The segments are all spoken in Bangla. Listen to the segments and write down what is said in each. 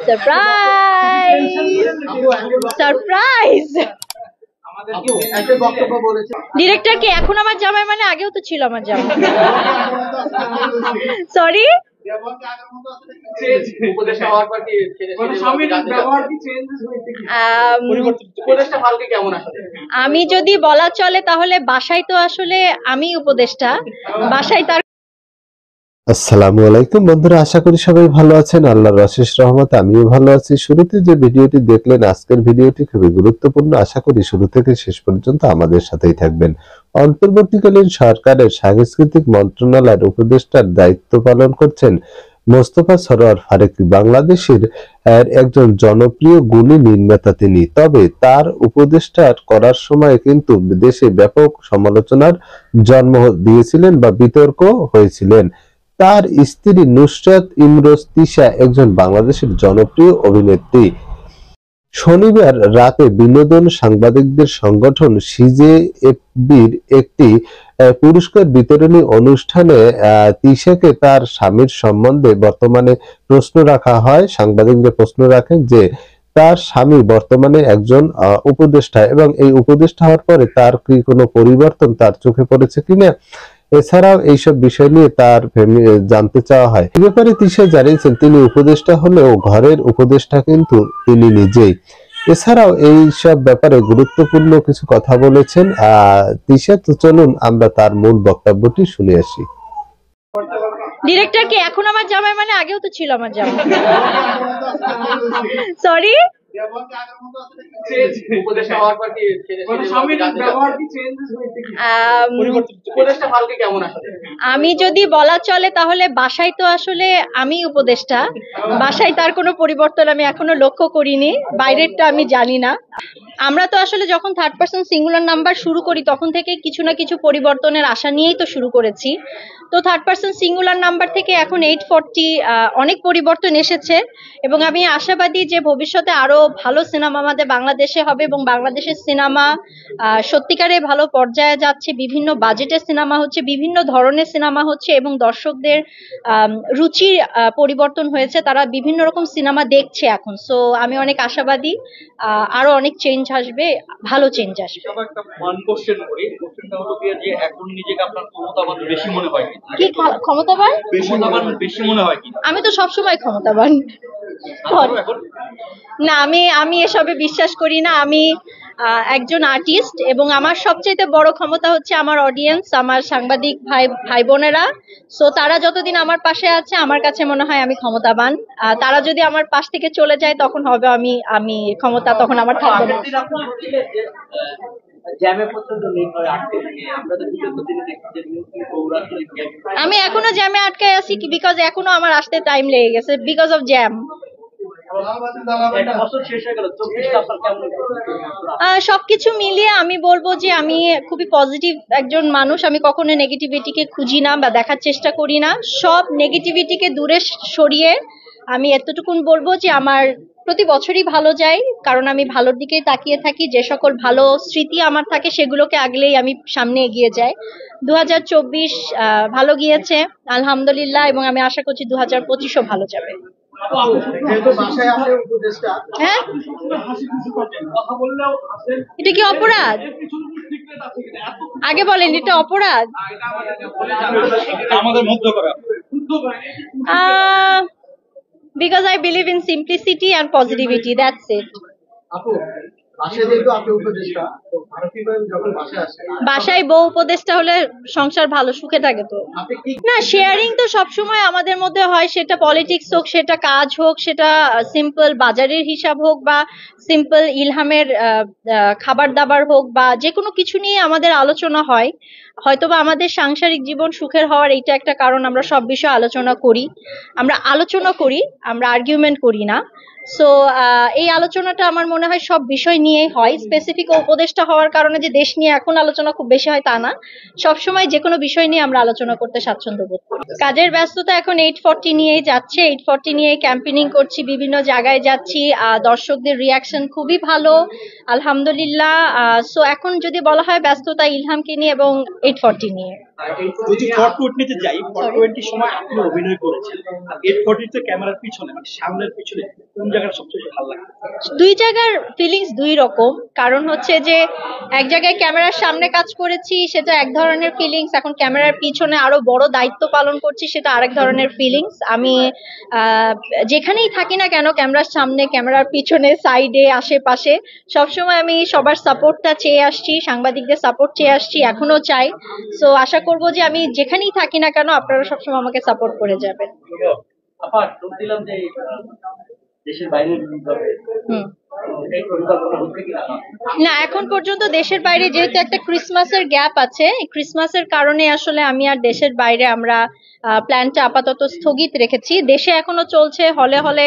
সারপ্রাইজ সারপ্রাইজ ডিরেক্টর কি এখন আমার জামাই, মানে আগেও তো ছিল আমার জামাই। সরি, আমি যদি বলা চলে তাহলে বাসায় তো আসলে আমি উপদেষ্টা, বাসায় তার। আসসালামু আলাইকুম বন্ধুরা, আশা করি সবাই ভালো আছেন। আল্লাহর অশেষ রহমতে আমিও ভালো আছি। শুরুতে যে ভিডিওটি দেখলেন, আজকের ভিডিওটি খুবই গুরুত্বপূর্ণ। আশা করি শুরু থেকে শেষ পর্যন্ত আমাদের সাথেই থাকবেন। অন্তর্বর্তীকালীন সরকারের সাংস্কৃতিক মন্ত্রণালয়ের উপদেষ্টার দায়িত্ব পালন করছেন মোস্তফা সরোয়ার ফারুকী। বাংলাদেশের একজন জনপ্রিয় গুণী নির্মাতা তিনি। তবে তার উপদেষ্টার করার সময় কিন্তু দেশে ব্যাপক সমালোচনার জন্ম দিয়েছিলেন বা বিতর্ক হয়েছিলেন। তার স্ত্রী নুসরাত ইমরোজ তিশা একজন বাংলাদেশের জনপ্রিয় অভিনেত্রী। শনিবার রাতে বিনোদন সাংবাদিকদের সংগঠন সিজেএফবির একটি পুরস্কার বিতরণী অনুষ্ঠানে তিশাকে তার স্বামীর সম্বন্ধে বর্তমানে প্রশ্ন রাখা হয়। সাংবাদিকদের প্রশ্ন রাখেন যে তার স্বামী বর্তমানে একজন উপদেষ্টা এবং এই উপদেষ্টা হওয়ার পরে তার কি কোনো পরিবর্তন তার চোখে পড়েছে কিনা, এছাড়াও এইসব বিষয় নিয়ে তার জানতে চাওয়া হয়। এ ব্যাপারে তিশা জানিয়েছেন তিনি উপদেষ্টা হলেও ঘরের উপদেষ্টা কিন্তু তিনি নিজেই। এছাড়াও এইসব ব্যাপারে গুরুত্বপূর্ণ কিছু কথা বলেছেন তিশা। তো চলুন আমরা তার মূল বক্তব্যটি শুনে আসি। ডিরেক্টর কি এখন আমার জামাই, মানে আগেও তো ছিল আমার জামাই। সরি, আমি যদি বলা চলে তাহলে বাসায় তো আসলে আমি উপদেষ্টা, বাসায় তার কোনো পরিবর্তন আমি এখনো লক্ষ্য করিনি, বাইরেরটা আমি জানি না। আমরা তো আসলে যখন থার্ড পারসন সিঙ্গুলার নাম্বার শুরু করি তখন থেকে কিছু না কিছু পরিবর্তনের আশা নিয়েই তো শুরু করেছি। তো থার্ড পারসন সিঙ্গুলার নাম্বার থেকে এখন 840 অনেক পরিবর্তন এসেছে এবং আমি আশাবাদী যে ভবিষ্যতে আরো ভালো সিনেমা আমাদের বাংলাদেশে হবে এবং বাংলাদেশের সিনেমা সত্যিকারে ভালো পর্যায়ে যাচ্ছে। বিভিন্ন বাজেটের সিনেমা হচ্ছে, বিভিন্ন ধরনের সিনেমা হচ্ছে এবং দর্শকদের রুচির পরিবর্তন হয়েছে, তারা বিভিন্ন রকম সিনেমা দেখছে এখন। সো আমি অনেক আশাবাদী আরো অনেক চেঞ্জ আসবে, ভালো চেঞ্জ আসবে। কি ক্ষমতাবান বেশি মনে হয়? আমি তো সবসময় ক্ষমতাবান। না, আমি এসবে বিশ্বাস করি না। আমি একজন আর্টিস্ট এবং আমার সবচেয়ে বড় ক্ষমতা হচ্ছে আমার অডিয়েন্স, আমার সাংবাদিক ভাই বোনেরা। সো তারা যতদিন আমার পাশে আছে আমার কাছে মনে হয় আমি ক্ষমতাবান। তারা যদি আমার পাশ থেকে চলে যায় তখন হবে আমি ক্ষমতা তখন আমার থাকবে না। আমি এখনো জ্যামে আটকায় আছি বিকজ এখনো আমার আসতে টাইম লেগে গেছে বিকজ অফ জ্যাম। সবকিছু মিলিয়ে আমি বলবো যে আমি খুবই পজিটিভ একজন মানুষ। আমি কখনো নেগেটিভিটিকে খুঁজি না বা দেখার চেষ্টা করি না। সব নেগেটিভিটিকে দূরে সরিয়ে আমি এতটুকুন বলবো যে আমার প্রতি বছরই ভালো যায়, কারণ আমি ভালোর দিকে তাকিয়ে থাকি। যে সকল ভালো স্মৃতি আমার থাকে সেগুলোকে আগলেই আমি সামনে এগিয়ে যাই। 2024 ভালো গিয়েছে আলহামদুলিল্লাহ এবং আমি আশা করছি 2025ও ভালো যাবে। হ্যাঁ, এটা কি অপরাধ? আগে বলেন, এটা অপরাধ? Because I believe in simplicity and positivity, that's it. বাসায় বউ উপদেষ্টা হলে সংসার ভালো সুখে থাকে তো না। শেয়ারিং তো সবসময় আমাদের মধ্যে হয়, সেটা পলিটিক্স হোক, সেটা কাজ হোক, সেটা সিম্পল বাজারের হিসাব হোক বা সিম্পল ইলহামের খাবার দাবার হোক বা যে কোনো কিছু নিয়ে আমাদের আলোচনা হয়। হয়তোবা আমাদের সাংসারিক জীবন সুখের হওয়ার এইটা একটা কারণ, আমরা সব বিষয়ে আলোচনা করি, আমরা আর্গুমেন্ট করি না। সো এই আলোচনাটা আমার মনে হয় সব বিষয় নিয়েই হয়। স্পেসিফিক উপদেষ্টা হওয়ার কারণে যে দেশ নিয়ে এখন আলোচনা খুব বেশি হয় তা না, সবসময় যে কোনো বিষয় নিয়ে আমরা আলোচনা করতে স্বাচ্ছন্দ্য বোধ করি। কাজের ব্যস্ততা এখন 840 নিয়েই যাচ্ছে, 840 নিয়ে ক্যাম্পেইনিং করছি, বিভিন্ন জায়গায় যাচ্ছি, দর্শকদের রিয়াকশন খুবই ভালো আলহামদুলিল্লাহ। সো এখন যদি বলা হয় ব্যস্ততা ইলহামকে নিয়ে এবং 840 নিয়ে। যদি 420 তে যাই, 420 সময় আপনি অভিনয় করেছেন, আর 840 তে ক্যামেরার পিছনে মানে সামনের পিছনে কোন জায়গাটা সবচেয়ে বেশি ভালো লাগে? দুই জায়গার ফিলিংস দুই রকম। কারণ হচ্ছে যে এক জায়গায় ক্যামেরার সামনে কাজ করেছি সেটা এক ধরনের ফিলিংস, এখন ক্যামেরার পিছনে আরো বড় দায়িত্ব পালন করছি সেটা আরেক ধরনের ফিলিংস। আমি যেখানেই থাকি না কেন, ক্যামেরার সামনে, ক্যামেরার পিছনে, সাইডে, আশেপাশে সবসময় আমি সবার সাপোর্টটা চেয়ে আসছি, সাংবাদিকদের সাপোর্ট চেয়ে আসছি, এখনো চাই। সো আশা করবো যে আমি যেখানেই থাকি না কেন আপনারা সবসময় আমাকে সাপোর্ট করে যাবেন। আপা শুনছিলাম যে দেশের বাইরে না, এখন পর্যন্ত দেশের বাইরে, যেহেতু একটা ক্রিসমাসের গ্যাপ আছে, ক্রিসমাসের কারণে আসলে আমি আর দেশের বাইরে আমরা প্ল্যানটা আপাতত স্থগিত রেখেছি। দেশে এখনো চলছে, হলে হলে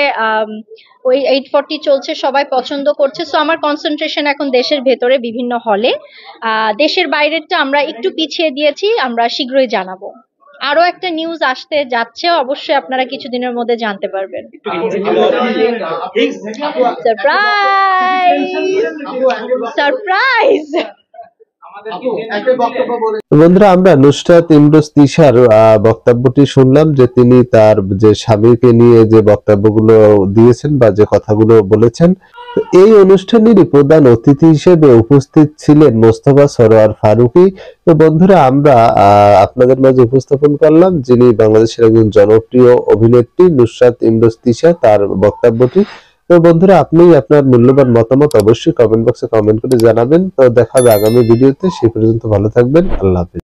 ওই 840 চলছে, সবাই পছন্দ করছে। সো আমার কনসেন্ট্রেশন এখন দেশের ভেতরে বিভিন্ন হলে। দেশের বাইরেরটা আমরা একটু পিছিয়ে দিয়েছি, আমরা শীঘ্রই জানাবো। আরো একটা নিউজ আসতে যাচ্ছে, অবশ্যই আপনারা কিছুদিনের মধ্যে জানতে পারবেন। Surprise surprise. বন্ধুরা, আমরা নুসরাত ইমরোজ তিশার বক্তব্যটি শুনলাম, যে তিনি তার যে স্বামীকে নিয়ে যে বক্তব্যগুলো দিয়েছেন বা যে কথাগুলো বলেছেন। তো এই অনুষ্ঠানেরই প্রধান অতিথি হিসেবে উপস্থিত ছিলেন মোস্তফা সরোয়ার ফারুকী। তো বন্ধুরা, আমরা আপনাদের মাঝে উপস্থাপন করলাম যিনি বাংলাদেশের একজন জনপ্রিয় অভিনেত্রী নুসরাত ইমরোজ তিশা, তার বক্তব্যটি। তো বন্ধুরা, আপনি আপনার মূল্যবান মতামত অবশ্যই কমেন্ট বক্সে কমেন্ট করে জানাবেন। তো দেখা হবে আগামী ভিডিওতে, সেই পর্যন্ত ভালো থাকবেন। আল্লাহ হাফেজ।